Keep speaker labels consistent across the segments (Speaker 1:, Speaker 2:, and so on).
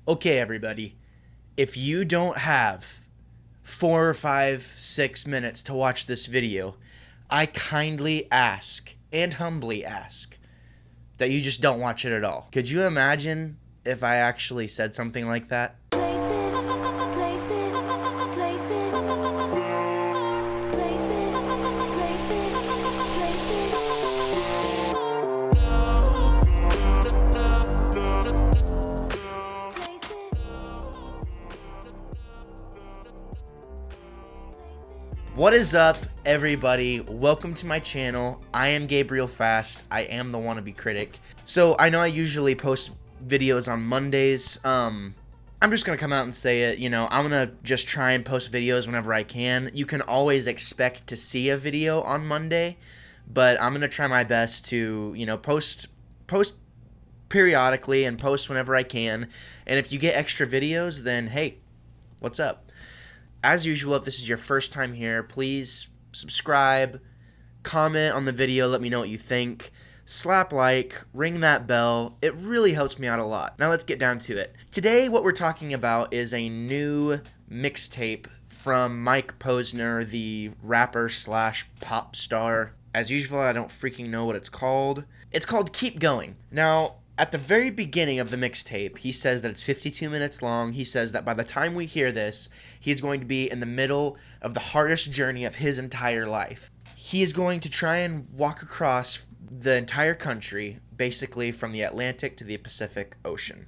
Speaker 1: Okay, everybody, if you don't have 4 or 5, 6 minutes to watch this video, I kindly ask and humbly ask that you just don't watch it at all. Could you imagine if I actually said something like that?
Speaker 2: Place it, place it, place it, place it, place it, place it.
Speaker 1: What is up, everybody? Welcome to my channel. I am Gabriel Fast. I am the wannabe critic. So I know I usually post videos on Mondays. I'm just gonna come out and say it. I'm gonna just try and post videos whenever I can. You can always expect to see a video on Monday, but I'm gonna try my best to post periodically and post whenever I can. And if you get extra videos, then hey, what's up? As usual, if this is your first time here, please subscribe, comment on the video, let me know what you think, slap like, ring that bell. It really helps me out a lot. Now let's get down to it. Today, what we're talking about is a new mixtape from Mike Posner, the rapper slash pop star. As usual, I don't freaking know what it's called. It's called Keep Going. Now, at the very beginning of the mixtape, he says that it's 52 minutes long. He says that by the time we hear this, he's going to be in the middle of the hardest journey of his entire life. He is going to try and walk across the entire country, basically from the Atlantic to the Pacific Ocean.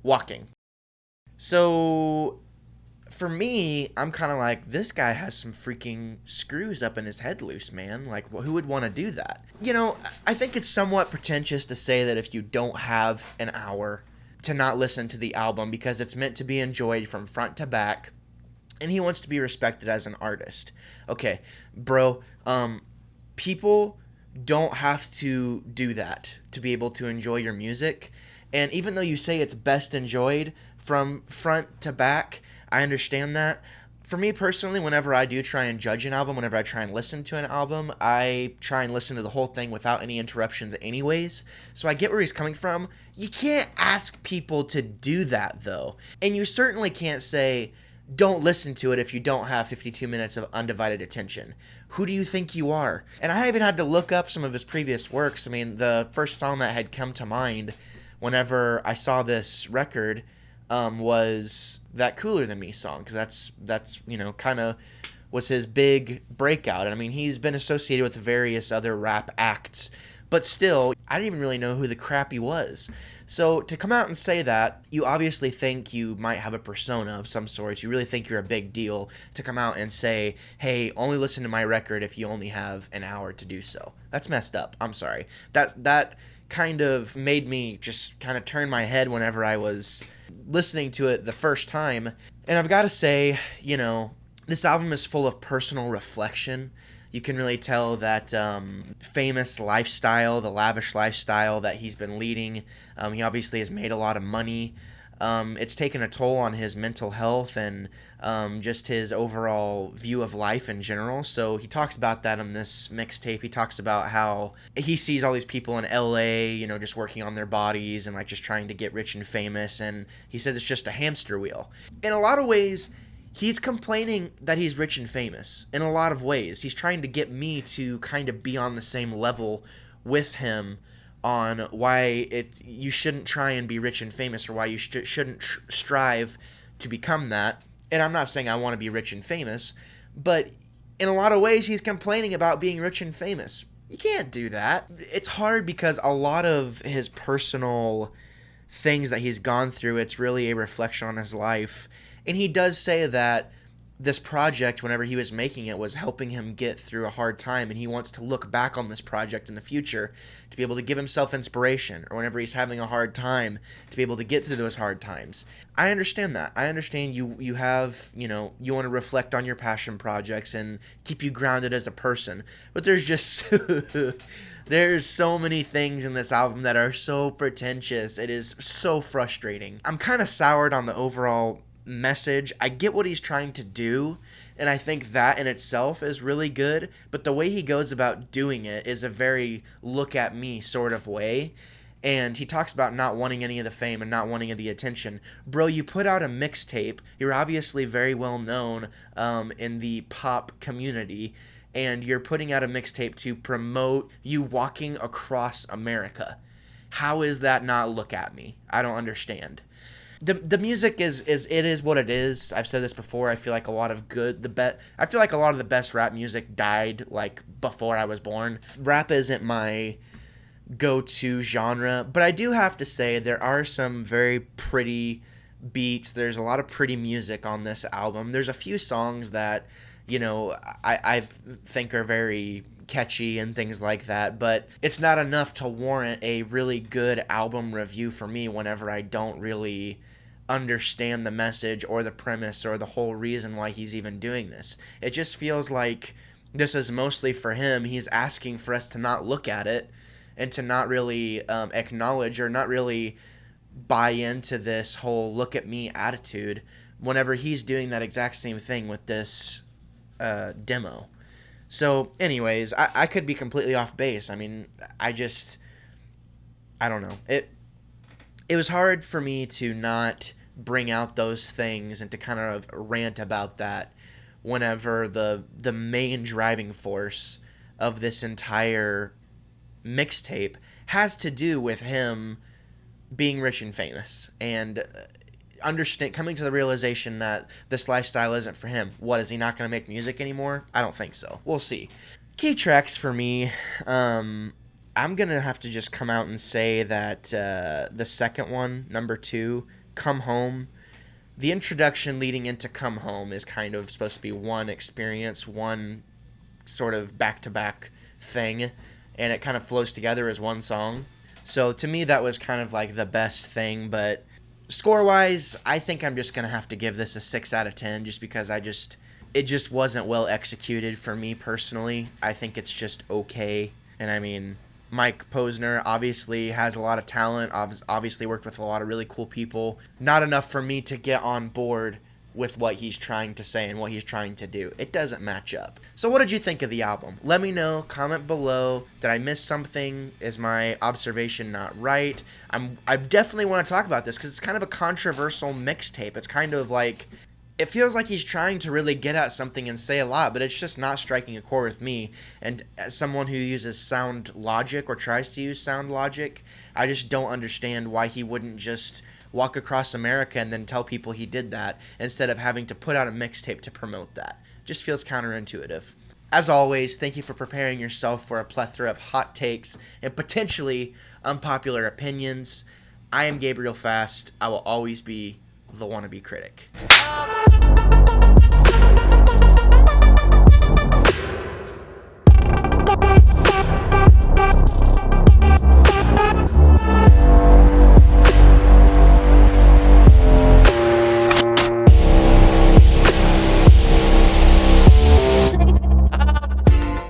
Speaker 1: Walking. So, for me, I'm kind of like, this guy has some freaking screws up in his head loose, man. Like, who would want to do that? I think it's somewhat pretentious to say that if you don't have an hour to not listen to the album because it's meant to be enjoyed from front to back, and he wants to be respected as an artist. Okay, bro, people don't have to do that to be able to enjoy your music. And even though you say it's best enjoyed from front to back, I understand that. For me personally, whenever I do try and judge an album, whenever I try and listen to an album, I try and listen to the whole thing without any interruptions anyways. So I get where he's coming from. You can't ask people to do that, though. And you certainly can't say, don't listen to it if you don't have 52 minutes of undivided attention. Who do you think you are? And I even had to look up some of his previous works. I mean, the first song that had come to mind whenever I saw this record was that Cooler Than Me song, because that's kind of was his big breakout. And I mean, he's been associated with various other rap acts, but still, I didn't even really know who the crap he was. So to come out and say that, you obviously think you might have a persona of some sort. You really think you're a big deal to come out and say, hey, only listen to my record if you only have an hour to do so. That's messed up. I'm sorry. That kind of made me just kind of turn my head whenever I was listening to it the first time. And I've got to say, this album is full of personal reflection. You can really tell that famous lifestyle, the lavish lifestyle that he's been leading. He obviously has made a lot of money. It's taken a toll on his mental health and just his overall view of life in general. So he talks about that on this mixtape. He talks about how he sees all these people in LA, just working on their bodies and like just trying to get rich and famous. And he says it's just a hamster wheel. In a lot of ways, he's complaining that he's rich and famous. In a lot of ways, he's trying to get me to kind of be on the same level with him on why you shouldn't try and be rich and famous, or why you shouldn't strive to become that. And I'm not saying I want to be rich and famous, but in a lot of ways he's complaining about being rich and famous. You can't do that. It's hard because a lot of his personal things that he's gone through, it's really a reflection on his life. And he does say that this project, whenever he was making it, was helping him get through a hard time, and he wants to look back on this project in the future to be able to give himself inspiration, or whenever he's having a hard time, to be able to get through those hard times. I understand that. I understand you have, you want to reflect on your passion projects and keep you grounded as a person, but there's just there's so many things in this album that are so pretentious. It is so frustrating. I'm kind of soured on the overall message. I get what he's trying to do, and I think that in itself is really good, but the way he goes about doing it is a very look at me sort of way, And he talks about not wanting any of the fame and not wanting the attention. Bro, you put out a mixtape. You're obviously very well known in the pop community, and you're putting out a mixtape to promote you walking across America. How is that not look at me? I don't understand. The music is it is what it is. I've said this before. I feel like a lot of the best rap music died like before I was born. Rap isn't my go-to genre, but I do have to say there are some very pretty beats. There's a lot of pretty music on this album. There's a few songs that, I think are very catchy and things like that, but it's not enough to warrant a really good album review for me whenever I don't really understand the message or the premise or the whole reason why he's even doing this. It just feels like this is mostly for him. He's asking for us to not look at it and to not really acknowledge or not really buy into this whole look at me attitude whenever he's doing that exact same thing with this demo. So anyways, I could be completely off base. I mean, I don't know. It was hard for me to not bring out those things and to kind of rant about that whenever the main driving force of this entire mixtape has to do with him being rich and famous and coming to the realization that this lifestyle isn't for him. What, is he not going to make music anymore? I don't think so. We'll see. Key tracks for me, I'm going to have to just come out and say that the second one, number 2, Come Home, the introduction leading into Come Home is kind of supposed to be one experience, one sort of back-to-back thing, and it kind of flows together as one song. So to me, that was kind of like the best thing, but score-wise, I think I'm just going to have to give this a 6 out of 10 just because it just wasn't well executed for me personally. I think it's just okay. And I mean, Mike Posner obviously has a lot of talent, obviously worked with a lot of really cool people. Not enough for me to get on board with what he's trying to say and what he's trying to do. It doesn't match up. So what did you think of the album? Let me know. Comment below. Did I miss something? Is my observation not right? I definitely want to talk about this because it's kind of a controversial mixtape. It's kind of like, it feels like he's trying to really get at something and say a lot, but it's just not striking a chord with me. And as someone who uses sound logic or tries to use sound logic, I just don't understand why he wouldn't just walk across America and then tell people he did that instead of having to put out a mixtape to promote that. Just feels counterintuitive. As always, thank you for preparing yourself for a plethora of hot takes and potentially unpopular opinions. I am Gabriel Fast. I will always be the wannabe critic.